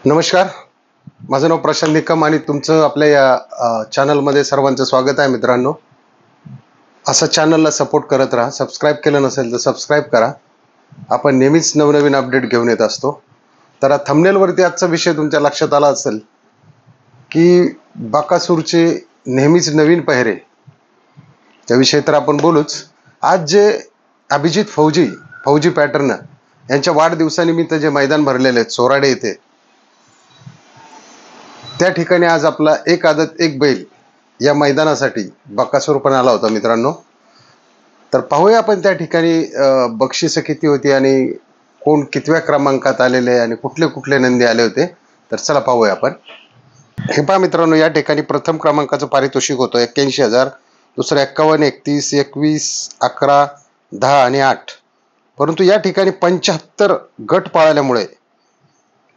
नमस्कार, माझं नाव प्रशांत निकम आणि तुमचं आपल्या या चॅनलमध्ये सर्वांचं स्वागत आहे. मित्रांनो, असं चॅनलला सपोर्ट करत राहा. सबस्क्राईब केलं नसेल तर सबस्क्राईब करा. आपण नेहमीच नवनवीन अपडेट घेऊन येत असतो. तर थंबनेलवरती आजचा विषय तुमच्या लक्षात आला असेल की बकासूरचे नेहमीच नवीन पहिरे, त्याविषयी तर आपण बोलूच. आज जे अभिजित फौजी पॅटर्न यांच्या वाढदिवसानिमित्त जे मैदान भरलेले आहेत चोराडे येथे, त्या ठिकाणी आज आपला एक आदत एक बैल या मैदानासाठी बकासूर पण आला होता. मित्रांनो, तर पाहूया आपण त्या ठिकाणी बक्षिसं किती होती आणि कोण कितव्या क्रमांकात आलेले आणि कुठले कुठले नंदी आले होते. तर चला पाहूया आपण. हे पहा मित्रांनो, या ठिकाणी प्रथम क्रमांकाचं पारितोषिक होतं 81,000, दुसरं 51, 31, 21, 11, 10 आणि 8. परंतु या ठिकाणी 75 गट पाळल्यामुळे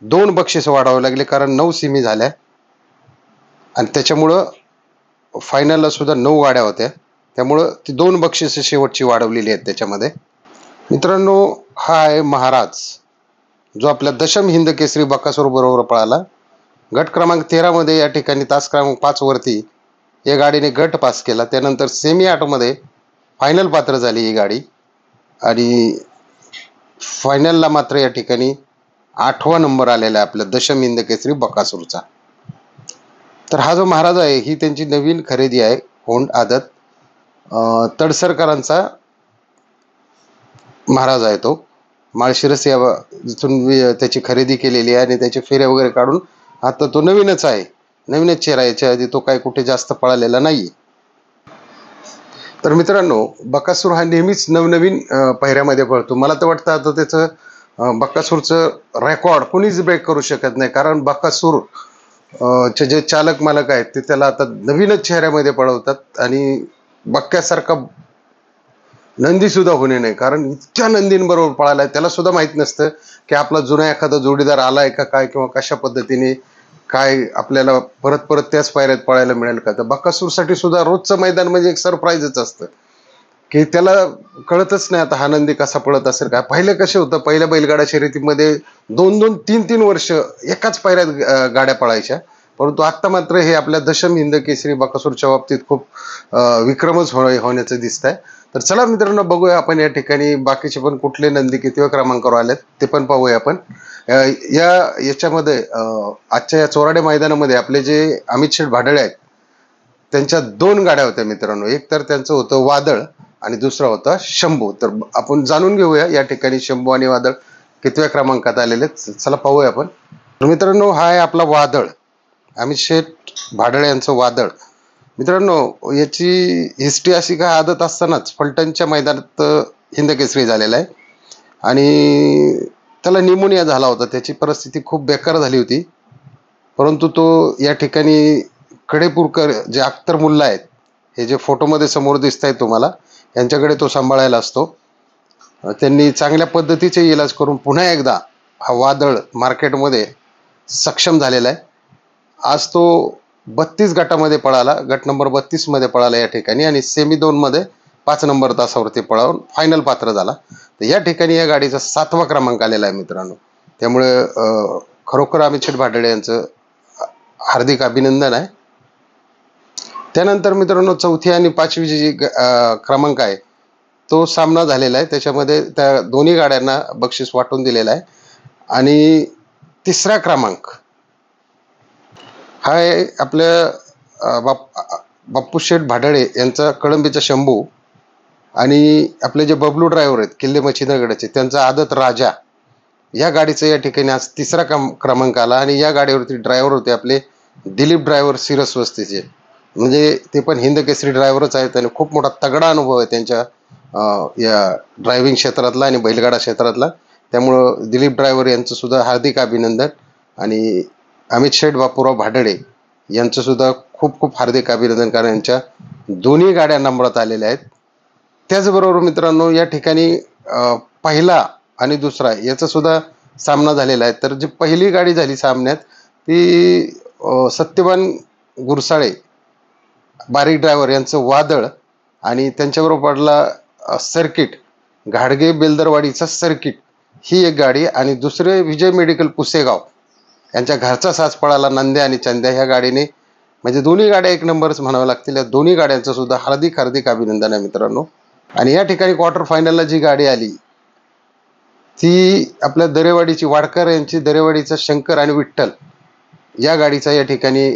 2 बक्षीस वाढवावे लागले, कारण 9 सेमी झाल्या आणि त्याच्यामुळं फायनलला सुद्धा 9 गाड्या होत्या. त्यामुळं ती 2 बक्षिसं शेवटची वाढवलेली आहेत त्याच्यामध्ये. मित्रांनो, हा आहे महाराज, जो आपल्या दशम हिंद केसरी बकासूर बरोबर पळाला. गट क्रमांक 13 मध्ये या ठिकाणी तास क्रमांक 5 वरती या गाडीने गट पास केला. त्यानंतर सेमी 8 मध्ये फायनल पात्र झाली ही गाडी आणि फायनलला मात्र या ठिकाणी 8वा नंबर आलेला आहे आपल्या दशम हिंद केसरी बकासूरचा. तर हा जो महाराज आहे ही त्यांची नवीन खरेदी आहे. होंड आदत तडसरकरांचा महाराज आहे. तो माळशिरस या जिथून त्याची खरेदी केलेली आहे आणि त्याचे फेऱ्या वगैरे काढून आता तो नवीनच आहे, नवीनच चेहरा. याच्या आधी तो काही कुठे जास्त पळालेला नाही. तर मित्रांनो, बकासूर हा नेहमीच नवनवीन पहिऱ्यामध्ये पळतो. मला तर वाटतं आता त्याचं बकासूरचं रेकॉर्ड कोणीच ब्रेक करू शकत नाही, कारण बकासूर चे जे चालक मालक आहेत ते त्याला आता नवीनच चेहऱ्यामध्ये पळवतात आणि बक्क्यासारखा नंदी सुद्धा होणे नाही, कारण इतक्या नंदींबरोबर पळाला आहे. त्याला सुद्धा माहीत नसतं की आपला जुना एखादा जोडीदार आलाय का काय, किंवा कशा पद्धतीने काय आपल्याला परत परत त्याच पायऱ्यात पळायला मिळेल का. तर बकासूरसाठी सुद्धा रोजचं मैदान म्हणजे एक सरप्राईजच असतं की त्याला कळतच नाही आता हा नंदी कसा पळत असेल काय. पहिले कसे होतं, पहिल्या बैलगाडा शर्यतीमध्ये 2-2, 3-3 वर्ष एकाच पायऱ्यात गाड्या पळायच्या. परंतु आत्ता मात्र हे आपल्या दशम हिंद केसरी बकासूरच्या बाबतीत खूप विक्रमच होण्याचं दिसत आहे. तर चला मित्रांनो, बघूया आपण या ठिकाणी बाकीचे पण कुठले नंदी कितव्या क्रमांकावर आलेत ते पण पाहूया आपण. याच्यामध्ये आजच्या या चोराडे मैदानामध्ये आपले जे अमित शेठ भाडळे आहेत त्यांच्या 2 गाड्या होत्या मित्रांनो. एक तर त्यांचं होतं वादळ आणि दुसरा होता शंभू. तर आपण जाणून घेऊया या ठिकाणी शंभू आणि वादळ कितव्या क्रमांकात आलेले. चला पाहूया आपण. तर मित्रांनो, हा आहे आपला वादळ, अमित शेठ भाडळे यांचं वादळ. मित्रांनो, याची हिस्ट्री अशी काय, आदत असतानाच फलटणच्या मैदानात हिंद केसरी झालेला आहे आणि त्याला निमोनिया झाला होता. त्याची परिस्थिती खूप बेकार झाली होती. परंतु तो या ठिकाणी कडेपूरकर जे अख्तर मुल्ला आहेत, हे जे फोटोमध्ये समोर दिसत आहेत तुम्हाला, यांच्याकडे तो सांभाळायला असतो. त्यांनी चांगल्या पद्धतीचे इलाज करून पुन्हा एकदा हा वादळ मार्केटमध्ये सक्षम झालेला आहे. आज तो 32 गटामध्ये पळाला, गट नंबर 32 मध्ये पळाला या ठिकाणी आणि सेमी 2 मध्ये 5 नंबर तासावरती पळावून फायनल पात्र झाला. तर या ठिकाणी या गाडीचा 7वा क्रमांक आलेला आहे मित्रांनो. त्यामुळे खरोखर अमित शेठ भाडळे यांचं हार्दिक अभिनंदन आहे. त्यानंतर मित्रांनो, 4थी आणि 5वी जी क्रमांक आहे तो सामना झालेला आहे. त्याच्यामध्ये त्या दोन्ही गाड्यांना बक्षीस वाटून दिलेलं आहे. आणि 3रा क्रमांक हा आहे आपल्या बाप्पू शेठ भाडळे यांचा कळंबीचा शंभू आणि आपले जे बबलू ड्रायव्हर आहेत किल्ले मच्छिंद्रगडाचे, त्यांचा आदत राजा. या गाडीचं या ठिकाणी आज 3रा क्रमांक आला आणि या गाडीवरती ड्रायव्हर होते आपले दिलीप ड्रायव्हर सिरस वस्तीचे. म्हणजे ते पण हिंद केसरी ड्रायव्हरच आहेत आणि खूप मोठा तगडा अनुभव आहे त्यांच्या या ड्रायव्हिंग क्षेत्रातला आणि बैलगाडा क्षेत्रातला. त्यामुळं दिलीप ड्रायव्हर यांचं सुद्धा हार्दिक अभिनंदन आणि अमित शेठ बापूराव भाडळे यांचं सुद्धा खूप खूप हार्दिक अभिनंदन, कारण यांच्या दोन्ही गाड्या नंबरात आलेल्या आहेत. त्याचबरोबर मित्रांनो, या ठिकाणी पहिला आणि दुसरा याचा सुद्धा सामना झालेला आहे. तर जी पहिली गाडी झाली सामन्यात ती सत्यवान गुरसाळे बारीक ड्रायव्हर यांचं वादळ आणि त्यांच्याबरोबर पडला सर्किट घाडगे बेलदरवाडीचा सर्किट, ही एक गाडी. आणि दुसरे विजय मेडिकल पुसेगाव यांच्या घरचा साज पळाला नंद्या आणि चंद्या ह्या गाडीने, म्हणजे दोन्ही गाड्या एक नंबरच म्हणावं लागतील. या दोन्ही गाड्यांचं सुद्धा हार्दिक हार्दिक अभिनंदन आहे मित्रांनो. आणि या ठिकाणी क्वार्टर फायनलला जी गाडी आली ती आपल्या दरेवाडीची, वाडकर यांची दरेवाडीचा शंकर आणि विठ्ठल या गाडीचा या ठिकाणी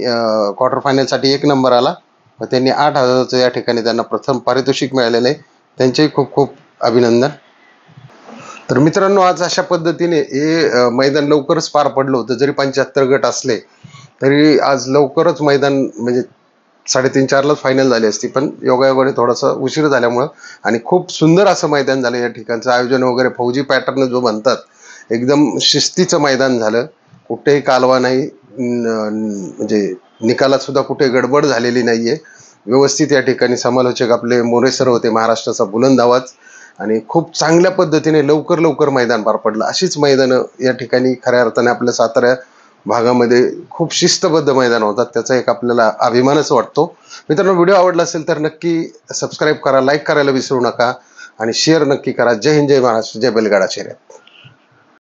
क्वार्टर फायनलसाठी एक नंबर आला व त्यांनी 8,000चं या ठिकाणी त्यांना प्रथम पारितोषिक मिळालेलं आहे. त्यांचेही खूप खूप अभिनंदन. तर मित्रांनो, आज अशा पद्धतीने हे मैदान लवकरच पार पडलं होतं. जरी 75 गट असले तरी आज लवकरच मैदान, म्हणजे 3:30-4लाच फायनल झाली असती, पण योगायोगाने थोडासा उशीर झाल्यामुळं आणि खूप सुंदर असं मैदान झालं. या ठिकाणचं आयोजन वगैरे फौजी पॅटर्न जो म्हणतात, एकदम शिस्तीचं मैदान झालं. कुठेही कालवा नाही, म्हणजे निकालात सुद्धा कुठे गडबड झालेली नाहीये. व्यवस्थित या ठिकाणी समालोचक आपले मोरे सर होते, महाराष्ट्राचा बुलंद आवाज, आणि खूप चांगल्या पद्धतीने लवकर मैदान पार पडलं. अशीच मैदानं या ठिकाणी खऱ्या अर्थाने आपल्या सातारा भागामध्ये खूप शिस्तबद्ध मैदान होतात. त्याचा एक आपल्याला अभिमानच वाटतो. मित्रांनो, व्हिडिओ आवडला असेल तर नक्की सबस्क्राईब करा, लाईक करायला विसरू नका आणि शेअर नक्की करा. जय हिंद, जय महाराष्ट्र, जय बैलगाडा शर्यत.